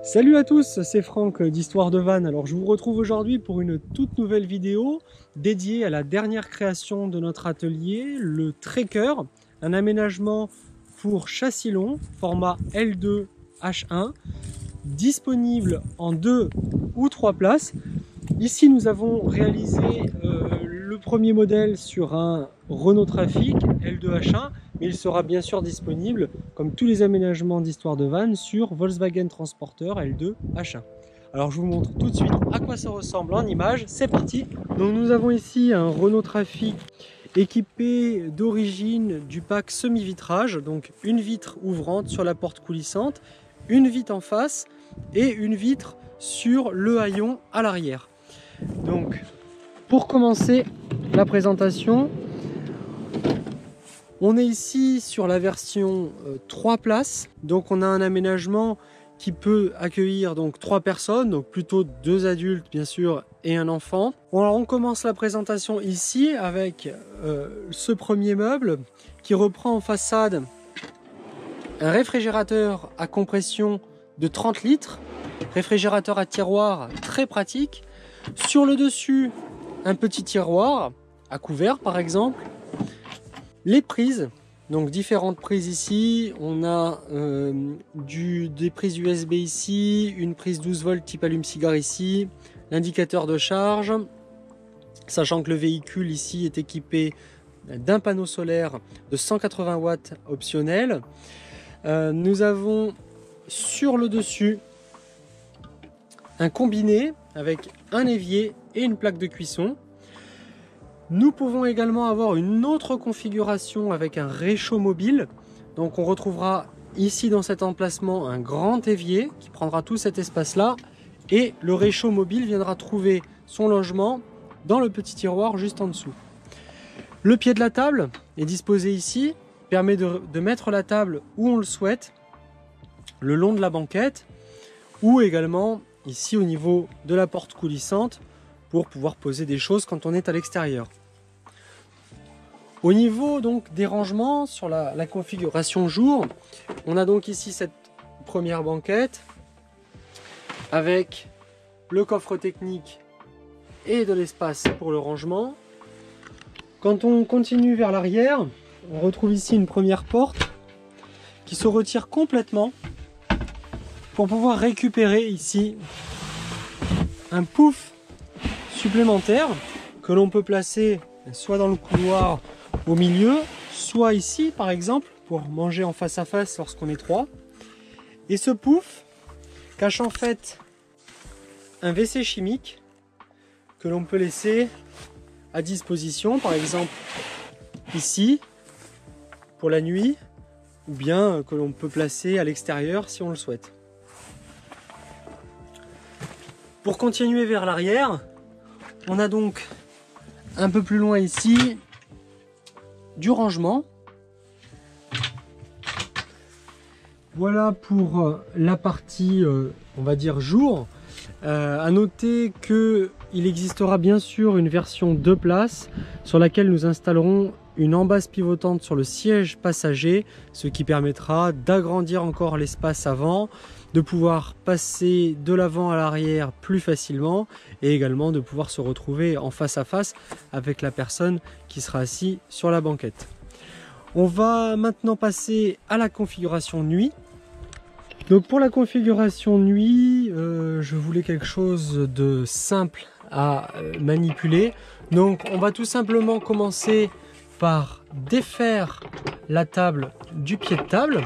Salut à tous, c'est Franck d'Histoire de Van. Alors je vous retrouve aujourd'hui pour une toute nouvelle vidéo dédiée à la dernière création de notre atelier, le Trekker, un aménagement pour châssis long, format L2 H1, disponible en 2 ou 3 places. Ici nous avons réalisé le premier modèle sur un Renault Trafic L2 H1, mais il sera bien sûr disponible, comme tous les aménagements d'Histoire de Van, sur Volkswagen Transporter L2 H1. Alors je vous montre tout de suite à quoi ça ressemble en image, c'est parti. Donc nous avons ici un Renault Trafic équipé d'origine du pack semi-vitrage, donc une vitre ouvrante sur la porte coulissante, une vitre en face et une vitre sur le haillon à l'arrière. Donc pour commencer la présentation, on est ici sur la version 3 places, donc on a un aménagement qui peut accueillir donc 3 personnes, donc plutôt 2 adultes bien sûr et un enfant. Alors on commence la présentation ici avec ce premier meuble qui reprend en façade un réfrigérateur à compression de 30 litres, réfrigérateur à tiroir très pratique. Sur le dessus, un petit tiroir à couvert par exemple. Les prises, donc différentes prises ici, on a des prises USB ici, une prise 12 volts type allume-cigare ici, l'indicateur de charge, sachant que le véhicule ici est équipé d'un panneau solaire de 180 watts optionnel. Nous avons sur le dessus un combiné avec un évier et une plaque de cuisson. Nous pouvons également avoir une autre configuration avec un réchaud mobile. Donc on retrouvera ici dans cet emplacement un grand évier qui prendra tout cet espace-là. Et le réchaud mobile viendra trouver son logement dans le petit tiroir juste en dessous. Le pied de la table est disposé ici, permet de mettre la table où on le souhaite, le long de la banquette, ou également ici au niveau de la porte coulissante pour pouvoir poser des choses quand on est à l'extérieur. Au niveau donc des rangements sur la configuration jour, on a donc ici cette première banquette avec le coffre technique et de l'espace pour le rangement. Quand on continue vers l'arrière, on retrouve ici une première porte qui se retire complètement pour pouvoir récupérer ici un pouf supplémentaire que l'on peut placer soit dans le couloir au milieu, soit ici par exemple pour manger en face à face lorsqu'on est 3. Et ce pouf cache en fait un WC chimique que l'on peut laisser à disposition, par exemple ici pour la nuit, ou bien que l'on peut placer à l'extérieur si on le souhaite. Pour continuer vers l'arrière, on a donc un peu plus loin ici du rangement. Voilà pour la partie on va dire jour. À noter que il existera bien sûr une version 2 places sur laquelle nous installerons une embase pivotante sur le siège passager, ce qui permettra d'agrandir encore l'espace avant, de pouvoir passer de l'avant à l'arrière plus facilement et également de pouvoir se retrouver en face à face avec la personne qui sera assise sur la banquette. On va maintenant passer à la configuration nuit. Donc pour la configuration nuit, je voulais quelque chose de simple à manipuler. Donc on va tout simplement commencer par défaire la table du pied de table.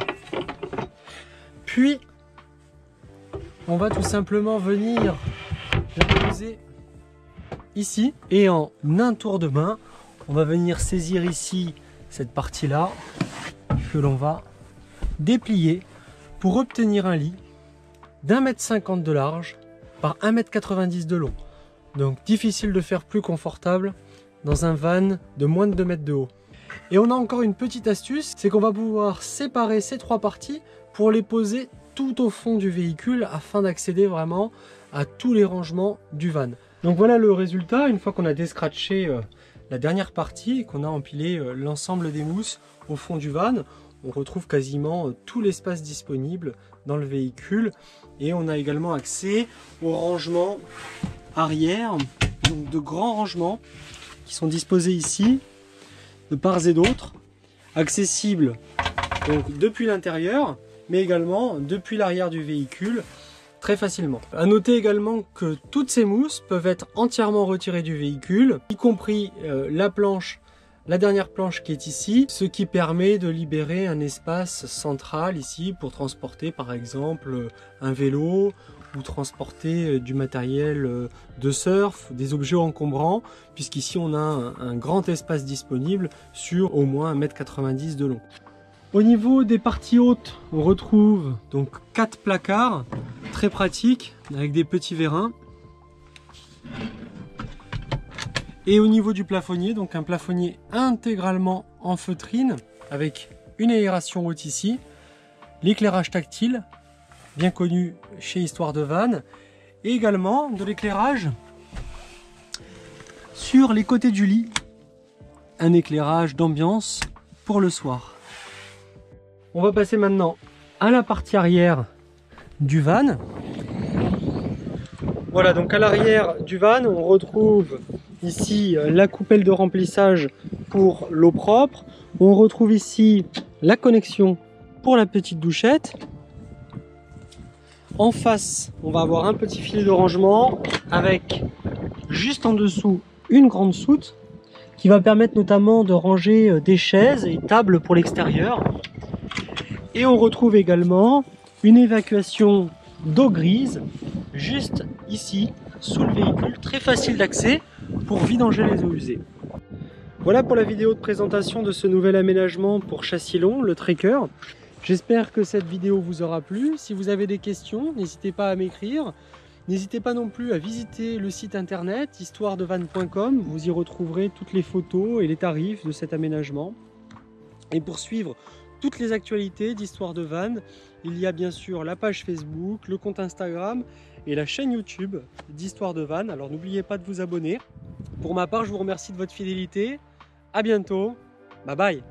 Puis on va tout simplement venir la poser ici. Et en un tour de main, on va venir saisir ici cette partie-là que l'on va déplier pour obtenir un lit d'1,50 m de large par 1,90 m de long. Donc difficile de faire plus confortable dans un van de moins de 2 mètres de haut. Et on a encore une petite astuce, c'est qu'on va pouvoir séparer ces 3 parties pour les poser tout au fond du véhicule afin d'accéder vraiment à tous les rangements du van. Donc voilà le résultat, une fois qu'on a descratché la dernière partie et qu'on a empilé l'ensemble des mousses au fond du van. on retrouve quasiment tout l'espace disponible dans le véhicule. Et on a également accès aux rangements arrière, donc de grands rangements qui sont disposés ici, de part et d'autre, accessibles donc depuis l'intérieur, mais également depuis l'arrière du véhicule, très facilement. À noter également que toutes ces mousses peuvent être entièrement retirées du véhicule, y compris la dernière planche qui est ici, ce qui permet de libérer un espace central ici pour transporter par exemple un vélo ou transporter du matériel de surf, des objets encombrants, puisqu'ici on a un grand espace disponible sur au moins 1,90 m de long. Au niveau des parties hautes, on retrouve donc 4 placards très pratiques avec des petits vérins. Et au niveau du plafonnier, donc un plafonnier intégralement en feutrine avec une aération haute ici, l'éclairage tactile, bien connu chez Histoire de Van, et également de l'éclairage sur les côtés du lit, un éclairage d'ambiance pour le soir. On va passer maintenant à la partie arrière du van. Voilà, donc à l'arrière du van, on retrouve ici la coupelle de remplissage pour l'eau propre. On retrouve ici la connexion pour la petite douchette. En face, on va avoir un petit filet de rangement avec juste en dessous une grande soute qui va permettre notamment de ranger des chaises et tables pour l'extérieur. Et on retrouve également une évacuation d'eau grise juste ici sous le véhicule, très facile d'accès pour vidanger les eaux usées. Voilà pour la vidéo de présentation de ce nouvel aménagement pour châssis long, le Trekker. J'espère que cette vidéo vous aura plu. Si vous avez des questions, n'hésitez pas à m'écrire. N'hésitez pas non plus à visiter le site internet histoiredevan.com. Vous y retrouverez toutes les photos et les tarifs de cet aménagement. Et pour suivre toutes les actualités d'Histoire de Van, il y a bien sûr la page Facebook, le compte Instagram et la chaîne YouTube d'Histoire de Van. Alors n'oubliez pas de vous abonner. Pour ma part, je vous remercie de votre fidélité. À bientôt. Bye bye.